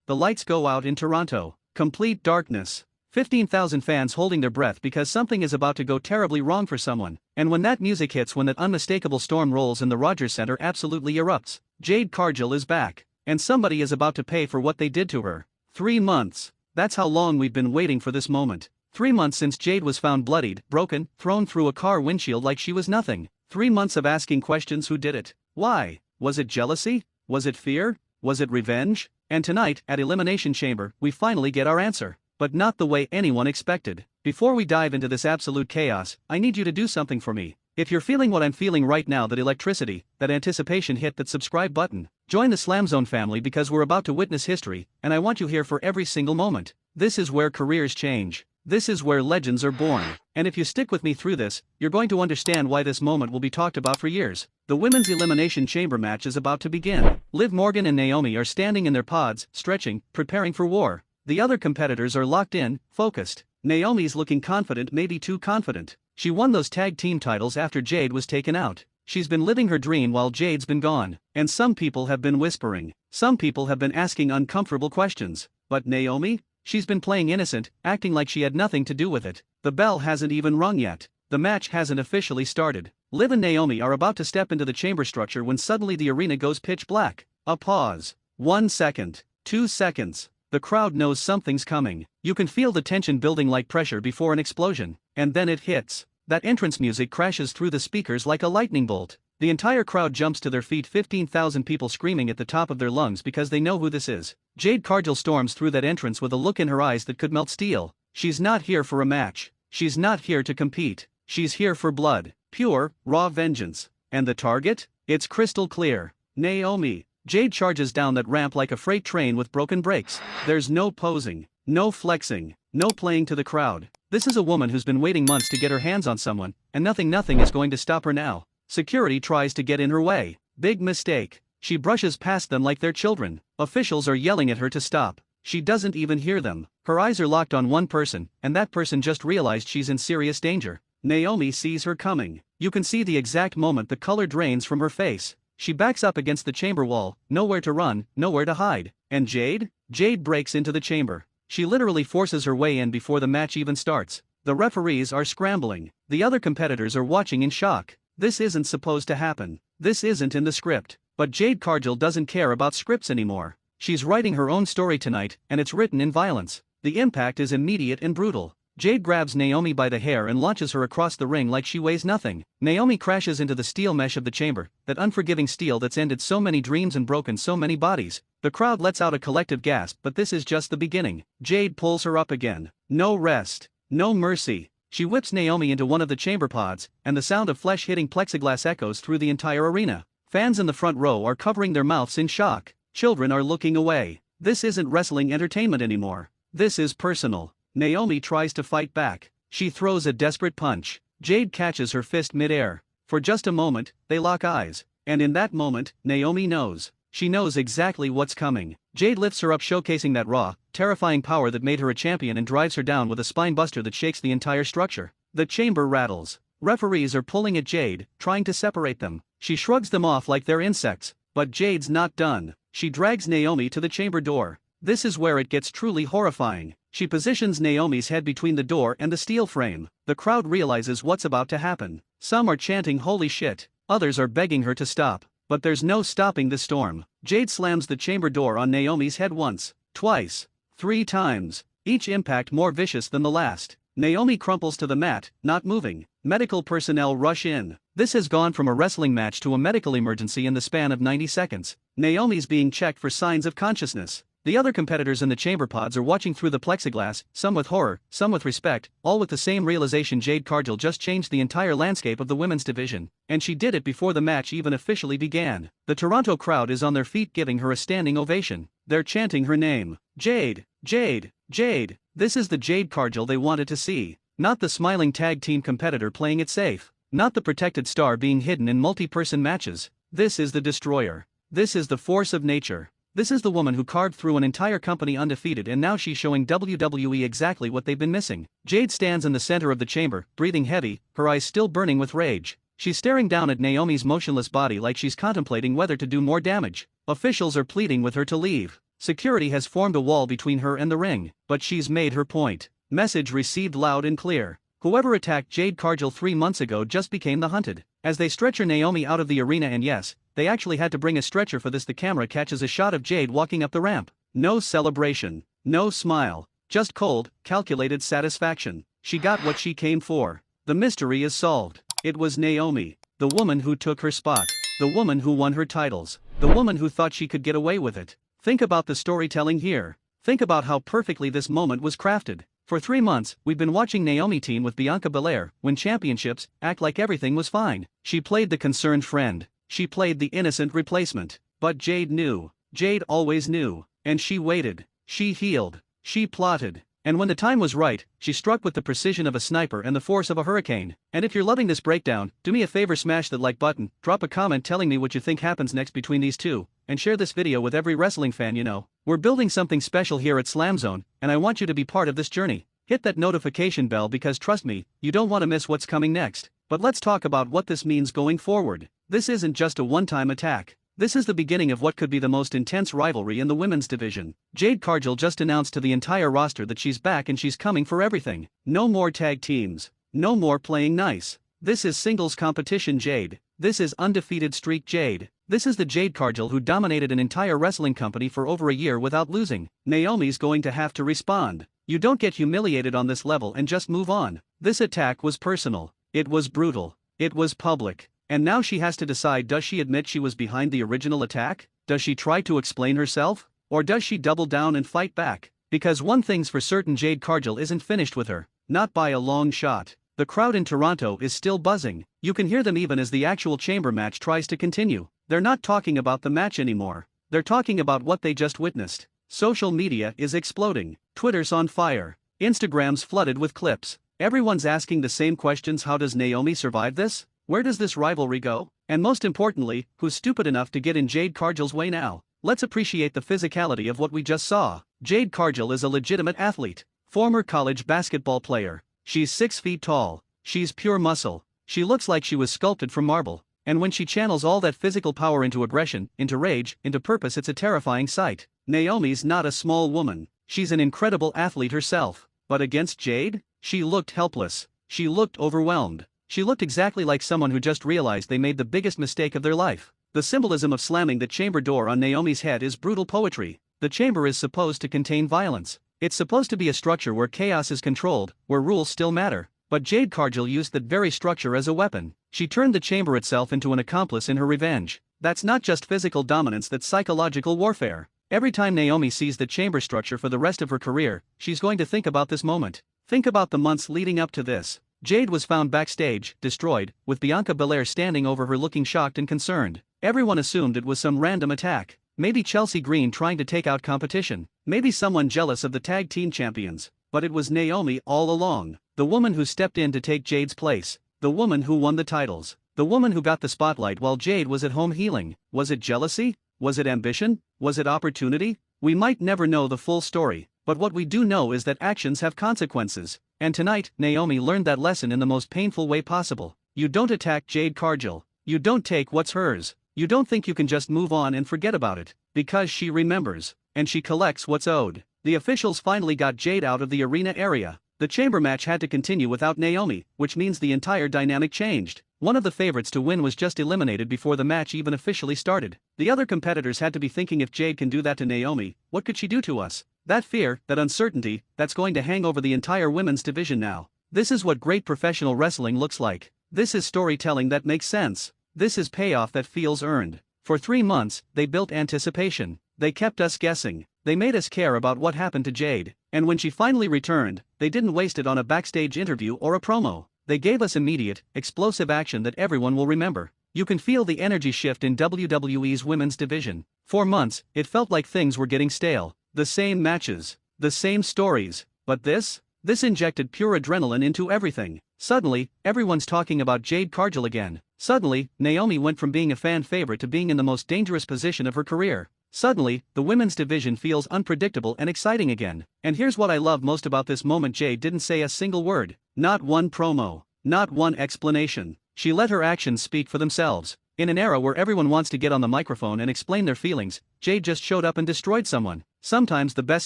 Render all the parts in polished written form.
the lights go out in Toronto. Complete darkness. 15,000 fans holding their breath because something is about to go terribly wrong for someone. And when that music hits, when that unmistakable storm rolls and the Rogers Center absolutely erupts, Jade Cargill is back. And somebody is about to pay for what they did to her. 3 months. That's how long we've been waiting for this moment. 3 months since Jade was found bloodied, broken, thrown through a car windshield like she was nothing. 3 months of asking questions: who did it? Why? Was it jealousy? Was it fear? Was it revenge? And tonight, at Elimination Chamber, we finally get our answer. But not the way anyone expected. Before we dive into this absolute chaos, I need you to do something for me. If you're feeling what I'm feeling right now, that electricity, that anticipation, hit that subscribe button. Join the SLAMZONE family because we're about to witness history, and I want you here for every single moment. This is where careers change. This is where legends are born. And if you stick with me through this, you're going to understand why this moment will be talked about for years. The Women's Elimination Chamber match is about to begin. Liv Morgan and Naomi are standing in their pods, stretching, preparing for war. The other competitors are locked in, focused. Naomi's looking confident, maybe too confident. She won those tag team titles after Jade was taken out. She's been living her dream while Jade's been gone. And some people have been whispering. Some people have been asking uncomfortable questions. But Naomi? She's been playing innocent, acting like she had nothing to do with it. The bell hasn't even rung yet. The match hasn't officially started. Liv and Naomi are about to step into the chamber structure when suddenly the arena goes pitch black. A pause. 1 second. 2 seconds. The crowd knows something's coming. You can feel the tension building like pressure before an explosion. And then it hits. That entrance music crashes through the speakers like a lightning bolt. The entire crowd jumps to their feet, 15,000 people screaming at the top of their lungs because they know who this is. Jade Cargill storms through that entrance with a look in her eyes that could melt steel. She's not here for a match. She's not here to compete. She's here for blood. Pure, raw vengeance. And the target? It's crystal clear. Naomi. Jade charges down that ramp like a freight train with broken brakes. There's no posing, no flexing, no playing to the crowd. This is a woman who's been waiting months to get her hands on someone, and nothing is going to stop her now. Security tries to get in her way. Big mistake. She brushes past them like they're children. Officials are yelling at her to stop. She doesn't even hear them. Her eyes are locked on one person, and that person just realized she's in serious danger. Naomi sees her coming. You can see the exact moment the color drains from her face. She backs up against the chamber wall, nowhere to run, nowhere to hide. And Jade? Jade breaks into the chamber. She literally forces her way in before the match even starts. The referees are scrambling. The other competitors are watching in shock. This isn't supposed to happen. This isn't in the script. But Jade Cargill doesn't care about scripts anymore. She's writing her own story tonight, and it's written in violence. The impact is immediate and brutal. Jade grabs Naomi by the hair and launches her across the ring like she weighs nothing. Naomi crashes into the steel mesh of the chamber, that unforgiving steel that's ended so many dreams and broken so many bodies. The crowd lets out a collective gasp, but this is just the beginning. Jade pulls her up again. No rest. No mercy. She whips Naomi into one of the chamber pods, and the sound of flesh hitting plexiglass echoes through the entire arena. Fans in the front row are covering their mouths in shock. Children are looking away. This isn't wrestling entertainment anymore. This is personal. Naomi tries to fight back. She throws a desperate punch. Jade catches her fist mid-air. For just a moment, they lock eyes. And in that moment, Naomi knows. She knows exactly what's coming. Jade lifts her up, showcasing that raw, terrifying power that made her a champion, and drives her down with a spine buster that shakes the entire structure. The chamber rattles. Referees are pulling at Jade, trying to separate them. She shrugs them off like they're insects. But Jade's not done. She drags Naomi to the chamber door. This is where it gets truly horrifying. She positions Naomi's head between the door and the steel frame. The crowd realizes what's about to happen. Some are chanting "Holy shit," others are begging her to stop. But there's no stopping the storm. Jade slams the chamber door on Naomi's head once, twice, 3 times, each impact more vicious than the last. Naomi crumples to the mat, not moving. Medical personnel rush in. This has gone from a wrestling match to a medical emergency in the span of 90 seconds. Naomi's being checked for signs of consciousness. The other competitors in the chamber pods are watching through the plexiglass, some with horror, some with respect, all with the same realization: Jade Cargill just changed the entire landscape of the women's division. And she did it before the match even officially began. The Toronto crowd is on their feet, giving her a standing ovation. They're chanting her name. Jade, Jade, Jade. This is the Jade Cargill they wanted to see. Not the smiling tag team competitor playing it safe. Not the protected star being hidden in multi-person matches. This is the destroyer. This is the force of nature. This is the woman who carved through an entire company undefeated, and now she's showing WWE exactly what they've been missing. Jade stands in the center of the chamber, breathing heavy, her eyes still burning with rage. She's staring down at Naomi's motionless body like she's contemplating whether to do more damage. Officials are pleading with her to leave. Security has formed a wall between her and the ring, but she's made her point. Message received loud and clear. Whoever attacked Jade Cargill 3 months ago just became the hunted. As they stretcher Naomi out of the arena, and yes, they actually had to bring a stretcher for this. The camera catches a shot of Jade walking up the ramp. No celebration, no smile, just cold, calculated satisfaction. She got what she came for. The mystery is solved. It was Naomi, the woman who took her spot, the woman who won her titles, the woman who thought she could get away with it. Think about the storytelling here. Think about how perfectly this moment was crafted. For 3 months, we've been watching Naomi team with Bianca Belair, win championships, act like everything was fine. She played the concerned friend. She played the innocent replacement. But Jade knew. Jade always knew. And she waited. She healed. She plotted. And when the time was right, she struck with the precision of a sniper and the force of a hurricane. And if you're loving this breakdown, do me a favor, smash that like button, drop a comment telling me what you think happens next between these two, and share this video with every wrestling fan you know. We're building something special here at SLAMZONE, and I want you to be part of this journey. Hit that notification bell because trust me, you don't want to miss what's coming next. But let's talk about what this means going forward. This isn't just a one-time attack. This is the beginning of what could be the most intense rivalry in the women's division. Jade Cargill just announced to the entire roster that she's back and she's coming for everything. No more tag teams. No more playing nice. This is singles competition Jade. This is undefeated streak Jade. This is the Jade Cargill who dominated an entire wrestling company for over a year without losing. Naomi's going to have to respond. You don't get humiliated on this level and just move on. This attack was personal. It was brutal. It was public. And now she has to decide, does she admit she was behind the original attack? Does she try to explain herself? Or does she double down and fight back? Because one thing's for certain, Jade Cargill isn't finished with her. Not by a long shot. The crowd in Toronto is still buzzing. You can hear them even as the actual chamber match tries to continue. They're not talking about the match anymore. They're talking about what they just witnessed. Social media is exploding. Twitter's on fire. Instagram's flooded with clips. Everyone's asking the same questions. How does Naomi survive this? Where does this rivalry go? And most importantly, who's stupid enough to get in Jade Cargill's way now? Let's appreciate the physicality of what we just saw. Jade Cargill is a legitimate athlete. Former college basketball player. She's 6 feet tall. She's pure muscle. She looks like she was sculpted from marble. And when she channels all that physical power into aggression, into rage, into purpose, it's a terrifying sight. Naomi's not a small woman. She's an incredible athlete herself. But against Jade, she looked helpless. She looked overwhelmed. She looked exactly like someone who just realized they made the biggest mistake of their life. The symbolism of slamming the chamber door on Naomi's head is brutal poetry. The chamber is supposed to contain violence. It's supposed to be a structure where chaos is controlled, where rules still matter. But Jade Cargill used that very structure as a weapon. She turned the chamber itself into an accomplice in her revenge. That's not just physical dominance, that's psychological warfare. Every time Naomi sees the chamber structure for the rest of her career, she's going to think about this moment. Think about the months leading up to this. Jade was found backstage, destroyed, with Bianca Belair standing over her looking shocked and concerned. Everyone assumed it was some random attack. Maybe Chelsea Green trying to take out competition. Maybe someone jealous of the tag team champions. But it was Naomi all along. The woman who stepped in to take Jade's place. The woman who won the titles. The woman who got the spotlight while Jade was at home healing. Was it jealousy? Was it ambition? Was it opportunity? We might never know the full story. But what we do know is that actions have consequences. And tonight, Naomi learned that lesson in the most painful way possible. You don't attack Jade Cargill. You don't take what's hers. You don't think you can just move on and forget about it. Because she remembers. And she collects what's owed. The officials finally got Jade out of the arena area. The chamber match had to continue without Naomi, which means the entire dynamic changed. One of the favorites to win was just eliminated before the match even officially started. The other competitors had to be thinking, if Jade can do that to Naomi, what could she do to us? That fear, that uncertainty, that's going to hang over the entire women's division now. This is what great professional wrestling looks like. This is storytelling that makes sense. This is payoff that feels earned. For 3 months, they built anticipation. They kept us guessing. They made us care about what happened to Jade. And when she finally returned, they didn't waste it on a backstage interview or a promo. They gave us immediate, explosive action that everyone will remember. You can feel the energy shift in WWE's women's division. For months, it felt like things were getting stale. The same matches. The same stories. But this injected pure adrenaline into everything. Suddenly, everyone's talking about Jade Cargill again. Suddenly, Naomi went from being a fan favorite to being in the most dangerous position of her career. Suddenly, the women's division feels unpredictable and exciting again. And here's what I love most about this moment: Jade didn't say a single word. Not one promo. Not one explanation. She let her actions speak for themselves. In an era where everyone wants to get on the microphone and explain their feelings, Jade just showed up and destroyed someone. Sometimes the best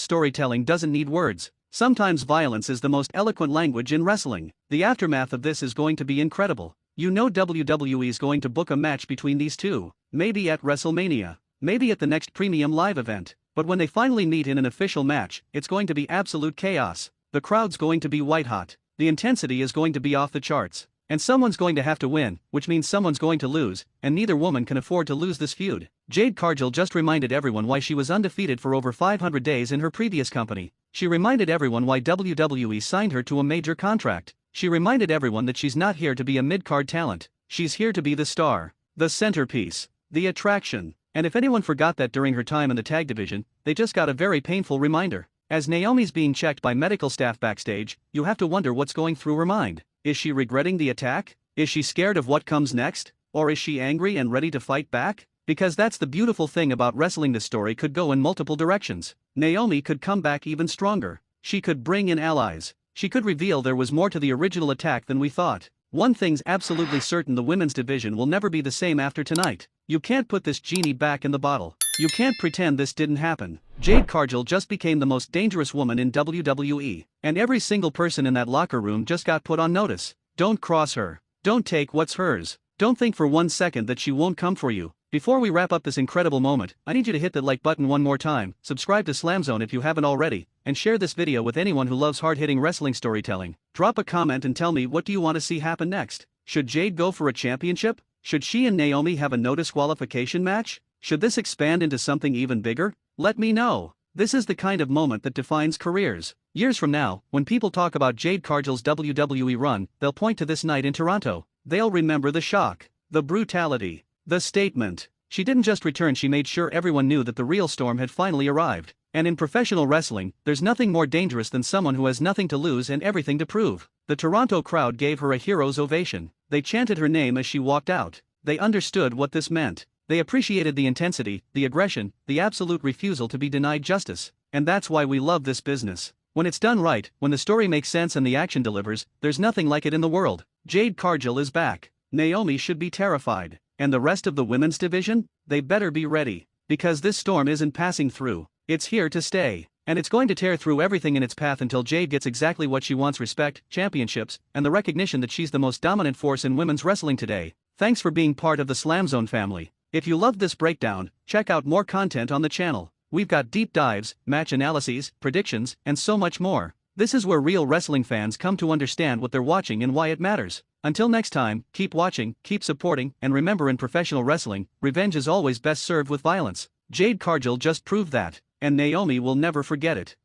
storytelling doesn't need words. Sometimes violence is the most eloquent language in wrestling. The aftermath of this is going to be incredible. You know WWE is going to book a match between these two. Maybe at WrestleMania. Maybe at the next premium live event. But when they finally meet in an official match, it's going to be absolute chaos. The crowd's going to be white hot. The intensity is going to be off the charts. And someone's going to have to win, which means someone's going to lose, and neither woman can afford to lose this feud. Jade Cargill just reminded everyone why she was undefeated for over 500 days in her previous company. She reminded everyone why WWE signed her to a major contract. She reminded everyone that she's not here to be a mid-card talent. She's here to be the star, the centerpiece, the attraction. And if anyone forgot that during her time in the tag division, they just got a very painful reminder. As Naomi's being checked by medical staff backstage, you have to wonder what's going through her mind. Is she regretting the attack? Is she scared of what comes next? Or is she angry and ready to fight back? Because that's the beautiful thing about wrestling. This story could go in multiple directions. Naomi could come back even stronger. She could bring in allies. She could reveal there was more to the original attack than we thought. One thing's absolutely certain: the women's division will never be the same after tonight. You can't put this genie back in the bottle. You can't pretend this didn't happen. Jade Cargill just became the most dangerous woman in WWE. And every single person in that locker room just got put on notice. Don't cross her. Don't take what's hers. Don't think for 1 second that she won't come for you. Before we wrap up this incredible moment, I need you to hit that like button one more time, subscribe to SLAMZONE if you haven't already, and share this video with anyone who loves hard-hitting wrestling storytelling. Drop a comment and tell me, what do you want to see happen next? Should Jade go for a championship? Should she and Naomi have a no disqualification match? Should this expand into something even bigger? Let me know. This is the kind of moment that defines careers. Years from now, when people talk about Jade Cargill's WWE run, they'll point to this night in Toronto. They'll remember the shock, the brutality, the statement. She didn't just return, she made sure everyone knew that the real storm had finally arrived. And in professional wrestling, there's nothing more dangerous than someone who has nothing to lose and everything to prove. The Toronto crowd gave her a hero's ovation. They chanted her name as she walked out. They understood what this meant. They appreciated the intensity, the aggression, the absolute refusal to be denied justice. And that's why we love this business. When it's done right, when the story makes sense and the action delivers, there's nothing like it in the world. Jade Cargill is back. Naomi should be terrified. And the rest of the women's division? They better be ready. Because this storm isn't passing through. It's here to stay. And it's going to tear through everything in its path until Jade gets exactly what she wants: respect, championships, and the recognition that she's the most dominant force in women's wrestling today. Thanks for being part of the SLAMZONE family. If you loved this breakdown, check out more content on the channel. We've got deep dives, match analyses, predictions, and so much more. This is where real wrestling fans come to understand what they're watching and why it matters. Until next time, keep watching, keep supporting, and remember, in professional wrestling, revenge is always best served with violence. Jade Cargill just proved that, and Naomi will never forget it.